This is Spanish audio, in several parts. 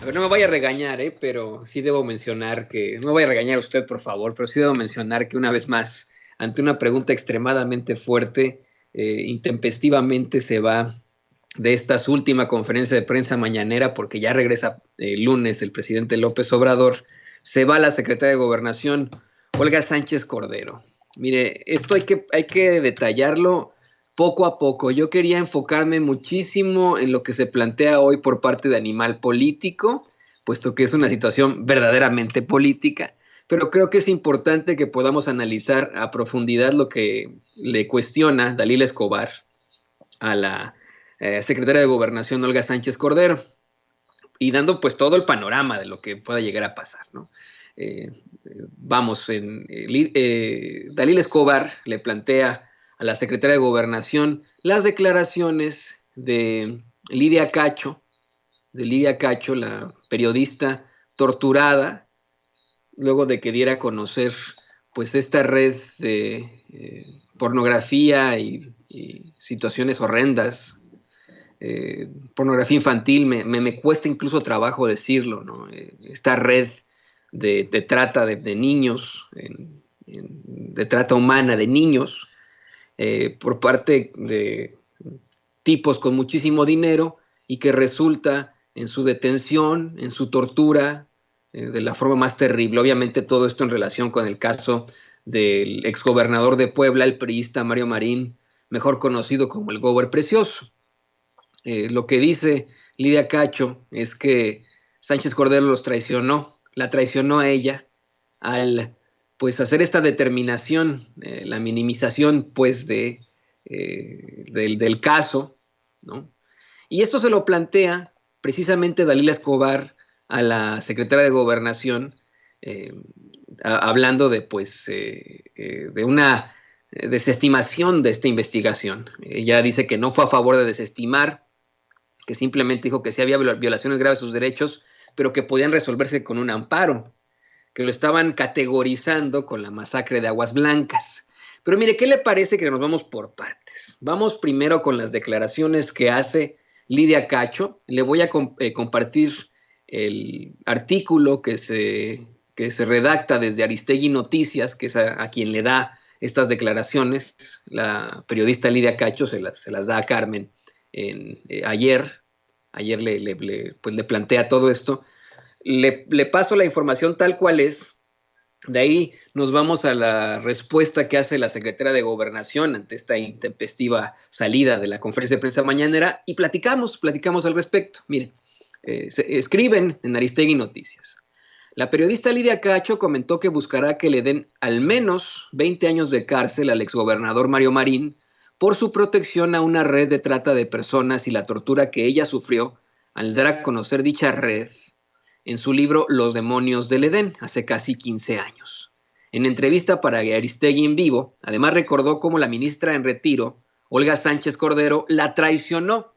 A ver, no me vaya a regañar, pero sí debo mencionar que, no me vaya a regañar usted, por favor, pero sí debo mencionar que una vez más, ante una pregunta extremadamente fuerte, intempestivamente se va de esta su última conferencia de prensa mañanera, porque ya regresa el lunes el presidente López Obrador, se va la secretaria de Gobernación, Olga Sánchez Cordero. Mire, esto hay que detallarlo poco a poco. Yo quería enfocarme muchísimo en lo que se plantea hoy por parte de Animal Político, puesto que es una situación verdaderamente política, pero creo que es importante que podamos analizar a profundidad lo que le cuestiona Dalila Escobar a la secretaria de Gobernación Olga Sánchez Cordero y dando pues todo el panorama de lo que pueda llegar a pasar, ¿no? Eh, vamos, Dalila Escobar le plantea a la secretaria de Gobernación las declaraciones de Lidia Cacho, la periodista torturada, luego de que diera a conocer pues esta red de pornografía y situaciones horrendas, pornografía infantil, me cuesta incluso trabajo decirlo, ¿no? Esta red de trata de niños, de trata humana de niños, por parte de tipos con muchísimo dinero y que resulta en su detención, en su tortura, de la forma más terrible. Obviamente todo esto en relación con el caso del exgobernador de Puebla, el priista Mario Marín, mejor conocido como el Gober Precioso. Lo que dice Lidia Cacho es que Sánchez Cordero los traicionó, la traicionó a ella al pues hacer esta determinación, la minimización pues del caso, ¿no? Y esto se lo plantea precisamente Dalila Escobar a la secretaria de Gobernación, eh, hablando de pues de una desestimación de esta investigación. Ella dice que no fue a favor de desestimar, que simplemente dijo que sí había violaciones graves de sus derechos, pero que podían resolverse con un amparo, que lo estaban categorizando con la masacre de Aguas Blancas. Pero mire, ¿qué le parece que nos vamos por partes? Vamos primero con las declaraciones que hace Lidia Cacho. Le voy a compartir el artículo que se redacta desde Aristegui Noticias, que es a quien le da estas declaraciones. La periodista Lidia Cacho se las da a Carmen ayer. Ayer pues le plantea todo esto. Le paso la información tal cual es. De ahí nos vamos a la respuesta que hace la secretaria de Gobernación ante esta intempestiva salida de la conferencia de prensa mañanera y platicamos al respecto. Miren, se escriben en Aristegui Noticias. La periodista Lidia Cacho comentó que buscará que le den al menos 20 años de cárcel al exgobernador Mario Marín por su protección a una red de trata de personas y la tortura que ella sufrió al dar a conocer dicha red en su libro Los demonios del Edén, hace casi 15 años. En entrevista para Aristegui en vivo, además recordó cómo la ministra en retiro, Olga Sánchez Cordero, la traicionó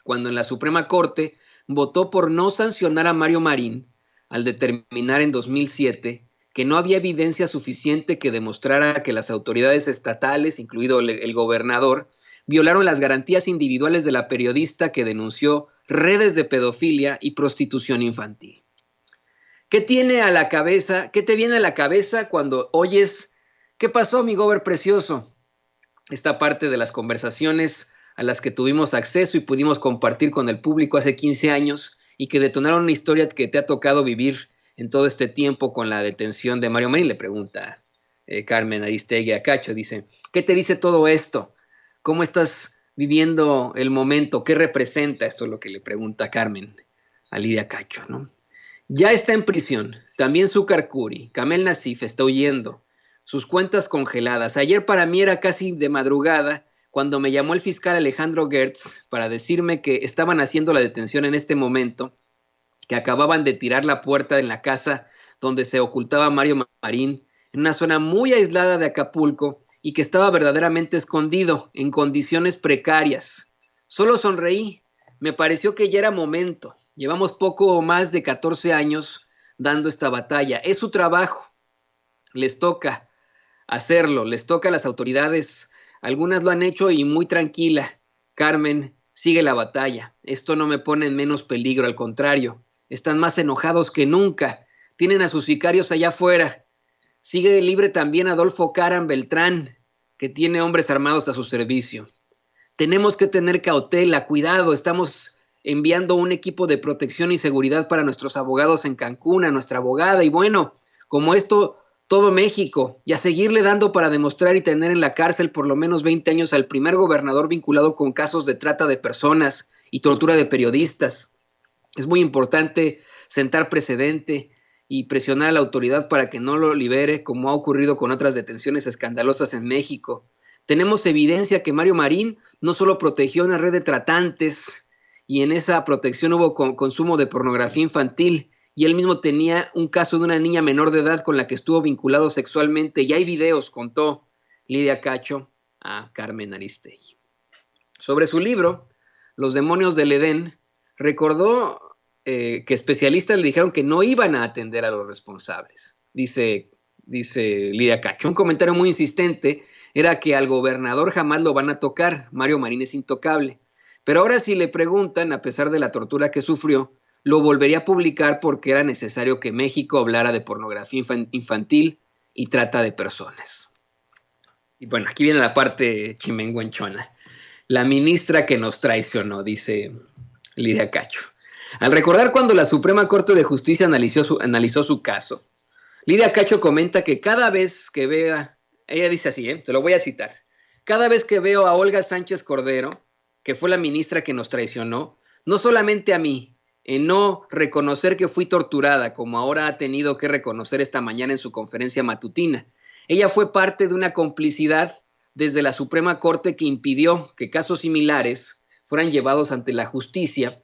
cuando en la Suprema Corte votó por no sancionar a Mario Marín al determinar en 2007 que no había evidencia suficiente que demostrara que las autoridades estatales, incluido el gobernador, violaron las garantías individuales de la periodista que denunció redes de pedofilia y prostitución infantil. ¿Qué tiene a la cabeza? ¿Qué te viene a la cabeza cuando oyes qué pasó, mi gober precioso? Esta parte de las conversaciones a las que tuvimos acceso y pudimos compartir con el público hace 15 años y que detonaron una historia que te ha tocado vivir en todo este tiempo con la detención de Mario Marín, le pregunta Carmen Aristegui a Cacho, dice, ¿qué te dice todo esto? ¿Cómo estás viviendo el momento? ¿Qué representa? Esto es lo que le pregunta Carmen a Lidia Cacho, ¿no? Ya está en prisión. También Zúcar Curi. Kamel Nasif está huyendo. Sus cuentas congeladas. Ayer para mí era casi de madrugada cuando me llamó el fiscal Alejandro Gertz para decirme que estaban haciendo la detención en este momento, que acababan de tirar la puerta en la casa donde se ocultaba Mario Marín, en una zona muy aislada de Acapulco y que estaba verdaderamente escondido, en condiciones precarias. Solo sonreí. Me pareció que ya era momento. Llevamos poco o más de 14 años dando esta batalla. Es su trabajo. Les toca hacerlo. Les toca a las autoridades. Algunas lo han hecho y muy tranquila. Carmen, sigue la batalla. Esto no me pone en menos peligro, al contrario. están más enojados que nunca, tienen a sus sicarios allá afuera. Sigue libre también Adolfo Caram Beltrán, que tiene hombres armados a su servicio. Tenemos que tener cautela, cuidado, estamos enviando un equipo de protección y seguridad para nuestros abogados en Cancún, a nuestra abogada, y bueno, como esto, todo México, y a seguirle dando para demostrar y tener en la cárcel por lo menos 20 años al primer gobernador vinculado con casos de trata de personas y tortura de periodistas. Es muy importante sentar precedente y presionar a la autoridad para que no lo libere, como ha ocurrido con otras detenciones escandalosas en México. Tenemos evidencia que Mario Marín no solo protegió una red de tratantes, y en esa protección hubo consumo de pornografía infantil, y él mismo tenía un caso de una niña menor de edad con la que estuvo vinculado sexualmente, y hay videos, contó Lidia Cacho a Carmen Aristegui. Sobre su libro, Los demonios del Edén, recordó que especialistas le dijeron que no iban a atender a los responsables. Dice Lidia Cacho. Un comentario muy insistente era que al gobernador jamás lo van a tocar, Mario Marín es intocable. Pero ahora si le preguntan, a pesar de la tortura que sufrió, lo volvería a publicar porque era necesario que México hablara de pornografía infantil y trata de personas. Y bueno, aquí viene la parte chimenguenchona. La ministra que nos traicionó, dice Lidia Cacho. Al recordar cuando la Suprema Corte de Justicia analizó su caso, Lidia Cacho comenta que cada vez que vea, ella dice así, te lo voy a citar, cada vez que veo a Olga Sánchez Cordero, que fue la ministra que nos traicionó, no solamente a mí, en no reconocer que fui torturada, como ahora ha tenido que reconocer esta mañana en su conferencia matutina, ella fue parte de una complicidad desde la Suprema Corte que impidió que casos similares fueran llevados ante la justicia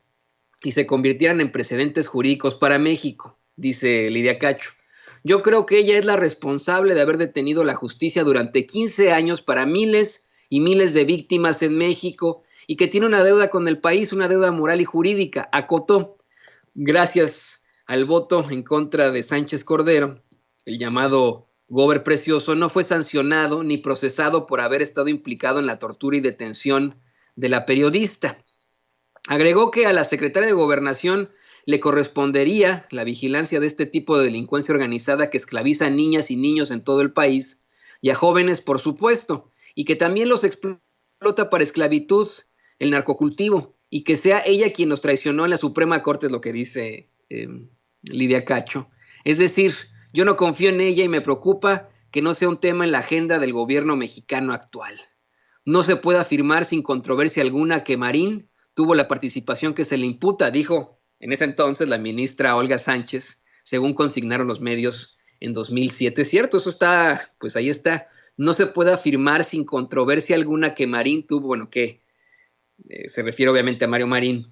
y se convirtieran en precedentes jurídicos para México, dice Lidia Cacho. Yo creo que ella es la responsable de haber detenido la justicia durante 15 años para miles y miles de víctimas en México y que tiene una deuda con el país, una deuda moral y jurídica, acotó. Gracias al voto en contra de Sánchez Cordero, el llamado Gober Precioso no fue sancionado ni procesado por haber estado implicado en la tortura y detención de la periodista. Agregó que a la secretaria de Gobernación le correspondería la vigilancia de este tipo de delincuencia organizada que esclaviza a niñas y niños en todo el país y a jóvenes, por supuesto, y que también los explota para esclavitud, el narcocultivo, y que sea ella quien nos traicionó en la Suprema Corte, es lo que dice Lidia Cacho. Es decir, yo no confío en ella y me preocupa que no sea un tema en la agenda del gobierno mexicano actual. No se puede afirmar sin controversia alguna que Marín tuvo la participación que se le imputa, dijo en ese entonces la ministra Olga Sánchez, según consignaron los medios en 2007. Es cierto, eso está, pues ahí está. No se puede afirmar sin controversia alguna que Marín tuvo, bueno, que se refiere obviamente a Mario Marín,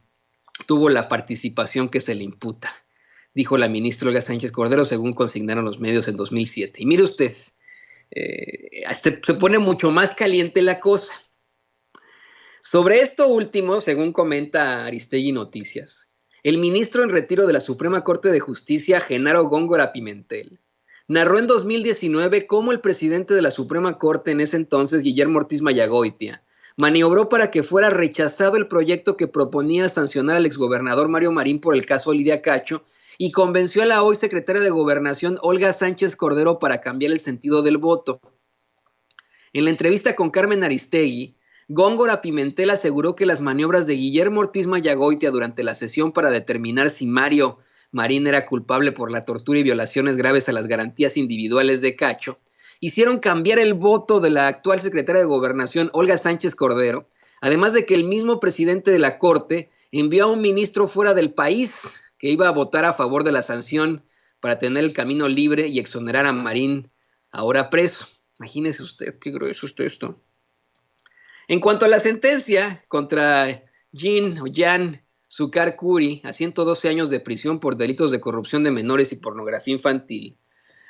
tuvo la participación que se le imputa, dijo la ministra Olga Sánchez Cordero, según consignaron los medios en 2007. Y mire usted, se pone mucho más caliente la cosa. Sobre esto último, según comenta Aristegui Noticias, el ministro en retiro de la Suprema Corte de Justicia, Genaro Góngora Pimentel, narró en 2019 cómo el presidente de la Suprema Corte en ese entonces, Guillermo Ortiz Mayagoitia, maniobró para que fuera rechazado el proyecto que proponía sancionar al exgobernador Mario Marín por el caso Lidia Cacho y convenció a la hoy secretaria de Gobernación, Olga Sánchez Cordero, para cambiar el sentido del voto. En la entrevista con Carmen Aristegui, Góngora Pimentel aseguró que las maniobras de Guillermo Ortiz Mayagoitia durante la sesión para determinar si Mario Marín era culpable por la tortura y violaciones graves a las garantías individuales de Cacho hicieron cambiar el voto de la actual secretaria de Gobernación, Olga Sánchez Cordero, además de que el mismo presidente de la Corte envió a un ministro fuera del país que iba a votar a favor de la sanción para tener el camino libre y exonerar a Marín, ahora preso. Imagínese usted, qué grueso está esto. En cuanto a la sentencia contra Jan Sukar Kuri a 112 años de prisión por delitos de corrupción de menores y pornografía infantil,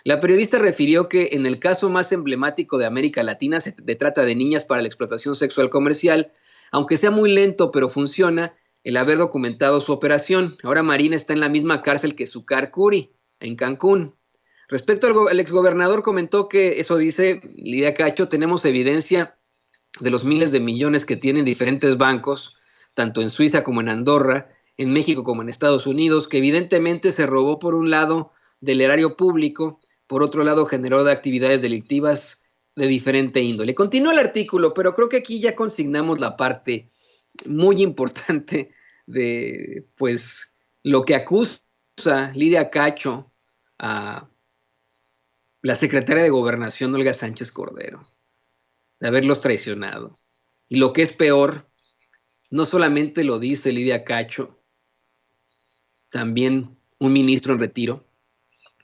la periodista refirió que en el caso más emblemático de América Latina se trata de niñas para la explotación sexual comercial, aunque sea muy lento pero funciona el haber documentado su operación. Ahora Marín está en la misma cárcel que Sukar Kuri, en Cancún. Respecto al exgobernador comentó que, eso dice Lidia Cacho, tenemos evidencia de los miles de millones que tienen diferentes bancos, tanto en Suiza como en Andorra, en México como en Estados Unidos, que evidentemente se robó por un lado del erario público, por otro lado generó de actividades delictivas de diferente índole. Continúa el artículo, pero creo que aquí ya consignamos la parte muy importante de pues lo que acusa Lidia Cacho a la secretaria de Gobernación Olga Sánchez Cordero de haberlos traicionado. Y lo que es peor, no solamente lo dice Lidia Cacho, también un ministro en retiro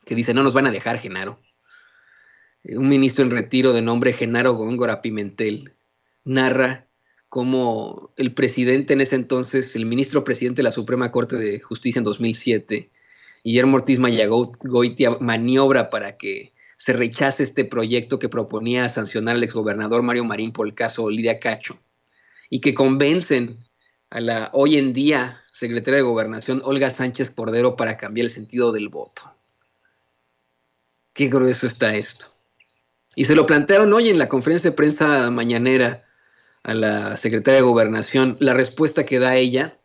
que dice no nos van a dejar, Genaro. Un ministro en retiro de nombre Genaro Góngora Pimentel narra cómo el presidente en ese entonces, el ministro presidente de la Suprema Corte de Justicia en 2007, Guillermo Ortiz Mayagoitia, maniobra para que se rechace este proyecto que proponía sancionar al exgobernador Mario Marín por el caso Lidia Cacho, y que convencen a la hoy en día secretaria de Gobernación Olga Sánchez Cordero para cambiar el sentido del voto. Qué grueso está esto. Y se lo plantearon hoy en la conferencia de prensa mañanera a la secretaria de Gobernación. La respuesta que da ella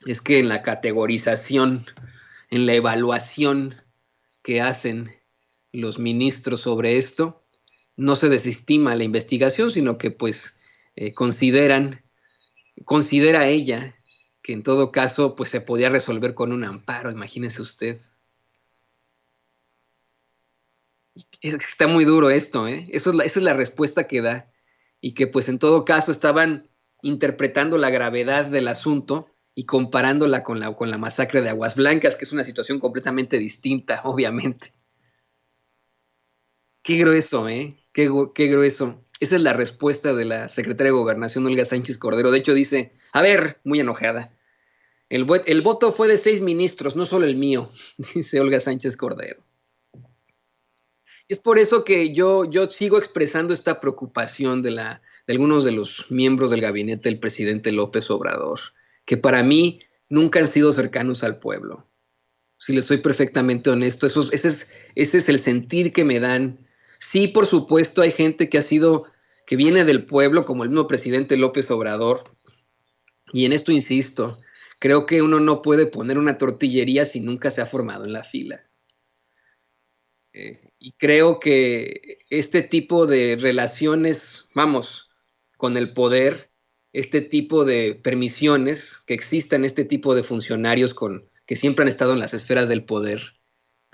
es que en la categorización, en la evaluación que hacen los ministros sobre esto, no se desestima la investigación, sino que pues considera ella que en todo caso pues se podía resolver con un amparo, imagínese usted. Está muy duro esto, ¿eh? Esa es la respuesta que da. Y que pues en todo caso estaban interpretando la gravedad del asunto y comparándola con la masacre de Aguas Blancas, que es una situación completamente distinta, obviamente. Qué grueso, ¿eh? Qué grueso. Esa es la respuesta de la secretaria de Gobernación, Olga Sánchez Cordero. De hecho dice, a ver, muy enojada, el voto fue de 6 ministros, no solo el mío, dice Olga Sánchez Cordero. Es por eso que yo sigo expresando esta preocupación de algunos de los miembros del gabinete del presidente López Obrador, que para mí nunca han sido cercanos al pueblo. Si les soy perfectamente honesto, ese es el sentir que me dan. Sí, por supuesto, hay gente que viene del pueblo, como el mismo presidente López Obrador, y en esto insisto, creo que uno no puede poner una tortillería si nunca se ha formado en la fila. Y creo que este tipo de relaciones, vamos, con el poder, este tipo de permisiones, que existan este tipo de funcionarios que siempre han estado en las esferas del poder,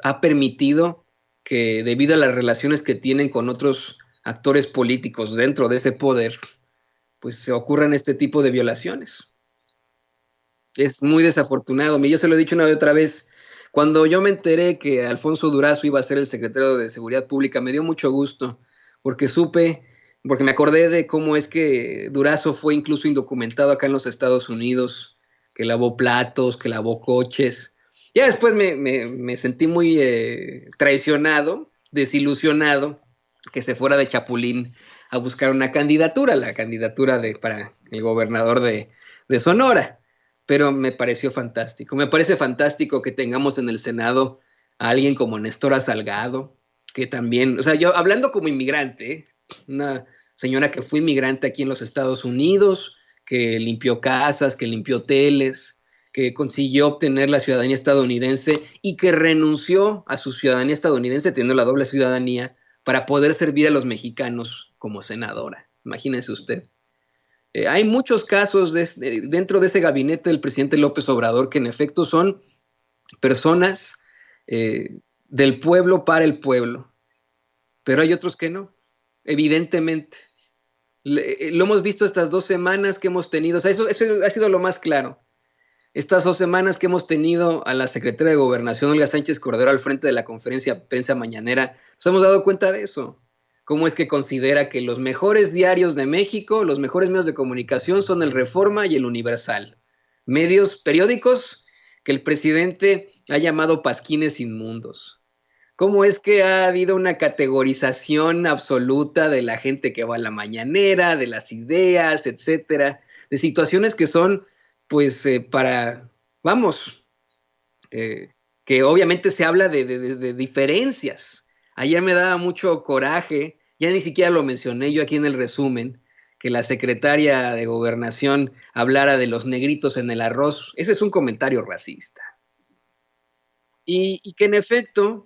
ha permitido que debido a las relaciones que tienen con otros actores políticos dentro de ese poder, pues se ocurran este tipo de violaciones. Es muy desafortunado. Yo se lo he dicho una y otra vez. Cuando yo me enteré que Alfonso Durazo iba a ser el secretario de Seguridad Pública, me dio mucho gusto, porque porque me acordé de cómo es que Durazo fue incluso indocumentado acá en los Estados Unidos, que lavó platos, que lavó coches. Ya después me sentí muy traicionado, desilusionado, que se fuera de Chapulín a buscar una candidatura, la candidatura para el gobernador de Sonora, pero me pareció fantástico. Me parece fantástico que tengamos en el Senado a alguien como Néstora Salgado, que también, o sea, yo hablando como inmigrante, una señora que fue inmigrante aquí en los Estados Unidos, que limpió casas, que limpió hoteles, que consiguió obtener la ciudadanía estadounidense y que renunció a su ciudadanía estadounidense teniendo la doble ciudadanía para poder servir a los mexicanos como senadora. Imagínense usted. Hay muchos casos dentro de ese gabinete del presidente López Obrador que en efecto son personas del pueblo para el pueblo, pero hay otros que no, evidentemente. Lo hemos visto estas 2 semanas que hemos tenido, o sea, eso ha sido lo más claro. Estas 2 semanas que hemos tenido a la secretaria de Gobernación, Olga Sánchez Cordero, al frente de la conferencia de prensa mañanera, nos hemos dado cuenta de eso. Cómo es que considera que los mejores diarios de México, los mejores medios de comunicación son el Reforma y el Universal. Periódicos que el presidente ha llamado pasquines inmundos. ¿Cómo es que ha habido una categorización absoluta de la gente que va a la mañanera, de las ideas, etcétera, de situaciones que son, pues, que obviamente se habla de diferencias. Ayer me daba mucho coraje, ya ni siquiera lo mencioné yo aquí en el resumen, que la secretaria de Gobernación hablara de los negritos en el arroz. Ese es un comentario racista. Y que en efecto,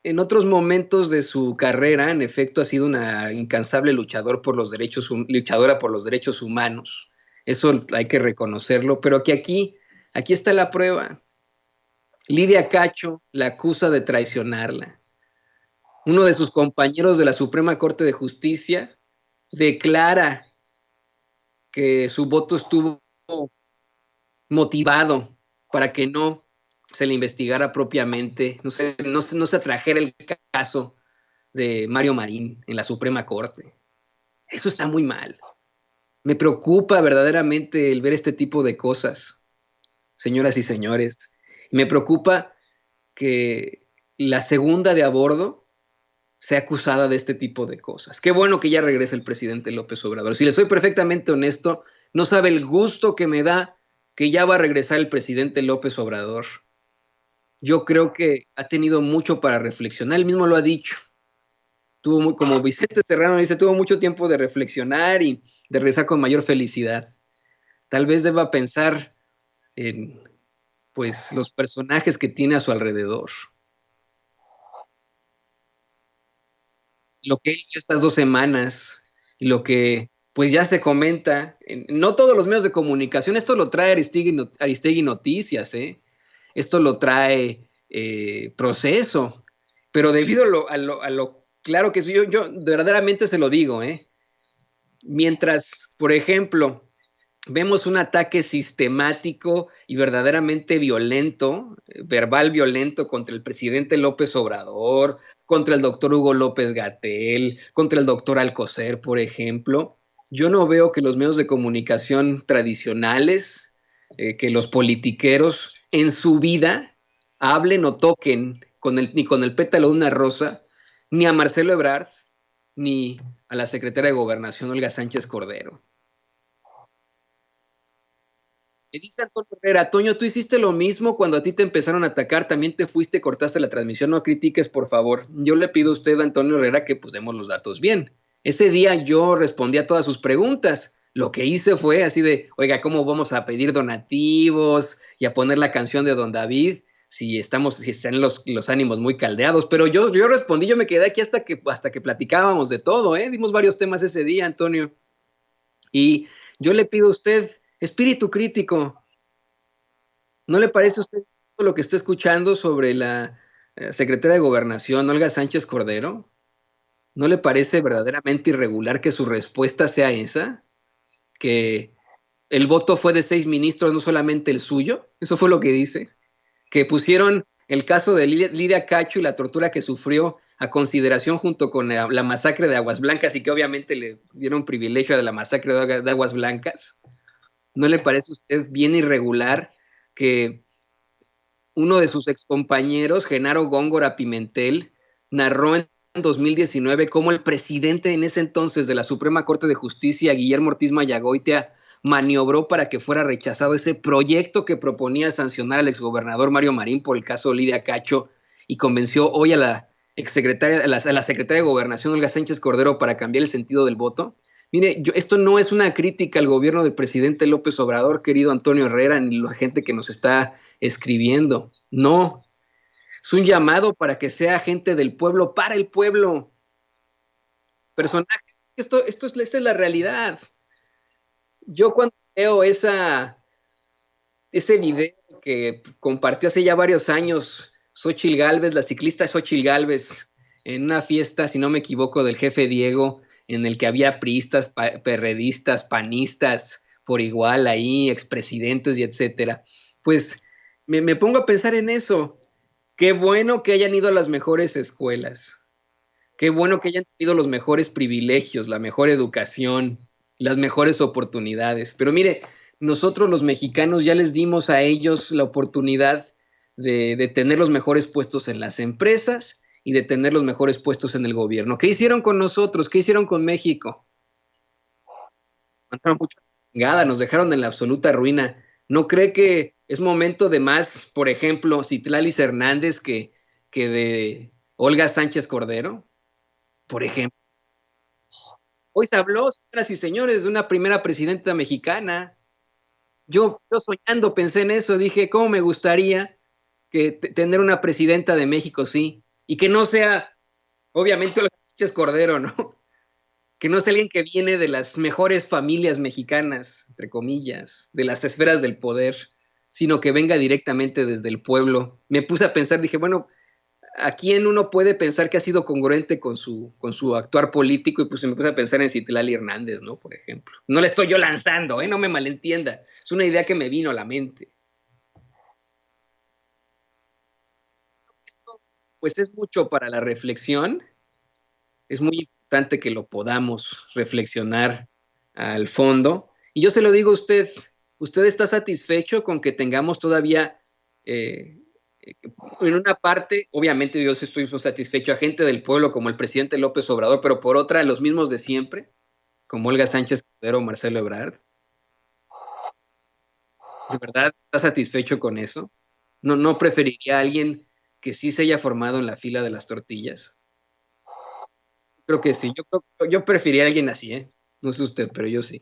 en otros momentos de su carrera, en efecto, ha sido una incansable luchadora por los derechos humanos. Eso hay que reconocerlo, pero que aquí está la prueba. Lidia Cacho la acusa de traicionarla. Uno de sus compañeros de la Suprema Corte de Justicia declara que su voto estuvo motivado para que no se le investigara propiamente, no se trajera el caso de Mario Marín en la Suprema Corte. Eso está muy mal. Me preocupa verdaderamente el ver este tipo de cosas, señoras y señores. Me preocupa que la segunda de a bordo sea acusada de este tipo de cosas. Qué bueno que ya regrese el presidente López Obrador. Si le soy perfectamente honesto, no sabe el gusto que me da que ya va a regresar el presidente López Obrador. Yo creo que ha tenido mucho para reflexionar, él mismo lo ha dicho. Como Vicente Serrano dice, tuvo mucho tiempo de reflexionar y de regresar con mayor felicidad. Tal vez deba pensar en pues los personajes que tiene a su alrededor. Lo que él vio estas 2 semanas, lo que pues ya se comenta, no todos los medios de comunicación, esto lo trae Aristegui Noticias, esto lo trae Proceso, pero debido a lo claro que es, yo verdaderamente se lo digo, mientras, por ejemplo, vemos un ataque sistemático y verdaderamente violento, verbal violento contra el presidente López Obrador, contra el doctor Hugo López Gatell, contra el doctor Alcocer, por ejemplo. Yo no veo que los medios de comunicación tradicionales, que los politiqueros en su vida hablen o toquen ni con el pétalo de una rosa, ni a Marcelo Ebrard, ni a la secretaria de Gobernación, Olga Sánchez Cordero. Me dice Antonio Herrera, Toño, tú hiciste lo mismo cuando a ti te empezaron a atacar, también te fuiste, cortaste la transmisión, no critiques, por favor. Yo le pido a usted, Antonio Herrera, que pues demos los datos bien. Ese día yo respondí a todas sus preguntas. Lo que hice fue así de, oiga, ¿cómo vamos a pedir donativos y a poner la canción de Don David si están los ánimos muy caldeados? Pero yo respondí, yo me quedé aquí hasta que platicábamos de todo, ¿eh? Dimos varios temas ese día, Antonio. Y yo le pido a usted espíritu crítico. ¿No le parece a usted lo que está escuchando sobre la secretaria de Gobernación, Olga Sánchez Cordero? ¿No le parece verdaderamente irregular que su respuesta sea esa? Que el voto fue de 6 ministros, no solamente el suyo. Eso fue lo que dice. Que pusieron el caso de Lidia Cacho y la tortura que sufrió a consideración junto con la masacre de Aguas Blancas y que obviamente le dieron privilegio de la masacre de Aguas Blancas. ¿No le parece a usted bien irregular que uno de sus excompañeros, Genaro Góngora Pimentel, narró en 2019 cómo el presidente en ese entonces de la Suprema Corte de Justicia, Guillermo Ortiz Mayagoitia, maniobró para que fuera rechazado ese proyecto que proponía sancionar al exgobernador Mario Marín por el caso Lidia Cacho y convenció hoy a la exsecretaria, a la secretaria de Gobernación, Olga Sánchez Cordero, para cambiar el sentido del voto? Mire, esto no es una crítica al gobierno del presidente López Obrador, querido Antonio Herrera, ni la gente que nos está escribiendo. No, es un llamado para que sea gente del pueblo, para el pueblo. Personajes, esta es la realidad. Yo cuando veo ese video que compartió hace ya varios años Xochitl Gálvez, la ciclista Xochitl Gálvez, en una fiesta, si no me equivoco, del jefe Diego, en el que había priistas, perredistas, panistas, por igual ahí, expresidentes y etcétera. Pues me pongo a pensar en eso. Qué bueno que hayan ido a las mejores escuelas. Qué bueno que hayan tenido los mejores privilegios, la mejor educación, las mejores oportunidades. Pero mire, nosotros los mexicanos ya les dimos a ellos la oportunidad de tener los mejores puestos en las empresas y de tener los mejores puestos en el gobierno. ¿Qué hicieron con nosotros? ¿Qué hicieron con México? Mandaron mucho a la chingada, nos dejaron en la absoluta ruina. ¿No cree que es momento de más, por ejemplo, Citlalis Hernández que de Olga Sánchez Cordero? Por ejemplo. Hoy se habló, señoras y señores, de una primera presidenta mexicana. Yo soñando pensé en eso, dije, ¿cómo me gustaría tener una presidenta de México, sí? Y que no sea, obviamente, Olga Sánchez Cordero, ¿no? Que no sea alguien que viene de las mejores familias mexicanas, entre comillas, de las esferas del poder, sino que venga directamente desde el pueblo. Me puse a pensar, dije, bueno, ¿a quién uno puede pensar que ha sido congruente con su actuar político? Y pues me puse a pensar en Citlali Hernández, ¿no? Por ejemplo. No le estoy yo lanzando, ¿eh? No me malentienda. Es una idea que me vino a la mente. Esto, pues es mucho para la reflexión. Es muy importante que lo podamos reflexionar al fondo. Y yo se lo digo a usted, ¿usted está satisfecho con que tengamos todavía eh, en una parte, obviamente yo sí estoy satisfecho a gente del pueblo como el presidente López Obrador, pero por otra, los mismos de siempre, como Olga Sánchez Cordero o Marcelo Ebrard? ¿De verdad está satisfecho con eso? ¿No preferiría a alguien que sí se haya formado en la fila de las tortillas? Creo que sí, yo preferiría a alguien así, ¿eh? No sé usted, pero yo sí.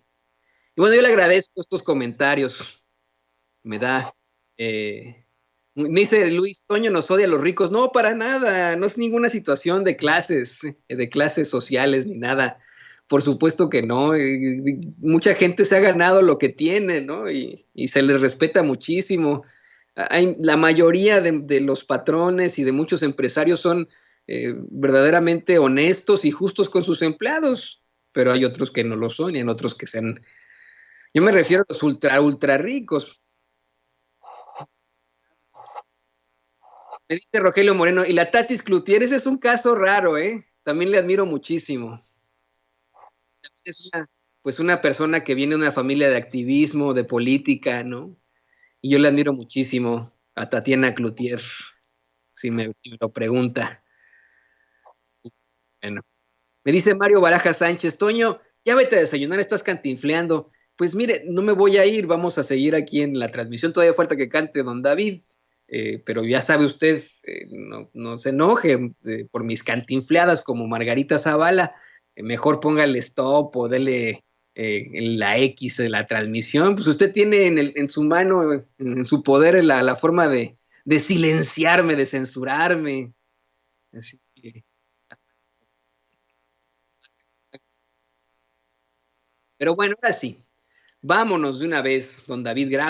Y bueno, yo le agradezco estos comentarios. Me da. Me dice Luis, Toño nos odia a los ricos. No, para nada. No es ninguna situación de clases sociales ni nada. Por supuesto que no. Mucha gente se ha ganado lo que tiene, ¿no? Y se les respeta muchísimo. La mayoría de los patrones y de muchos empresarios son verdaderamente honestos y justos con sus empleados, pero hay otros que no lo son y hay otros que sean. Yo me refiero a los ultra ricos. Me dice Rogelio Moreno, y la Tatis Cloutier, ese es un caso raro, ¿eh? También le admiro muchísimo. Es una, pues una persona que viene de una familia de activismo, de política, ¿no? Y yo le admiro muchísimo a Tatiana Cloutier, si me lo pregunta. Sí. Bueno. Me dice Mario Baraja Sánchez, Toño, ya vete a desayunar, estás cantinfleando. Pues mire, no me voy a ir, vamos a seguir aquí en la transmisión, todavía falta que cante don David, pero ya sabe usted, no se enoje por mis cantinfleadas como Margarita Zavala, mejor póngale stop o dele en la X de la transmisión, pues usted tiene en su mano, en su poder, la forma de silenciarme, de censurarme. Así que, pero bueno, ahora sí. Vámonos de una vez, don David. Gracias.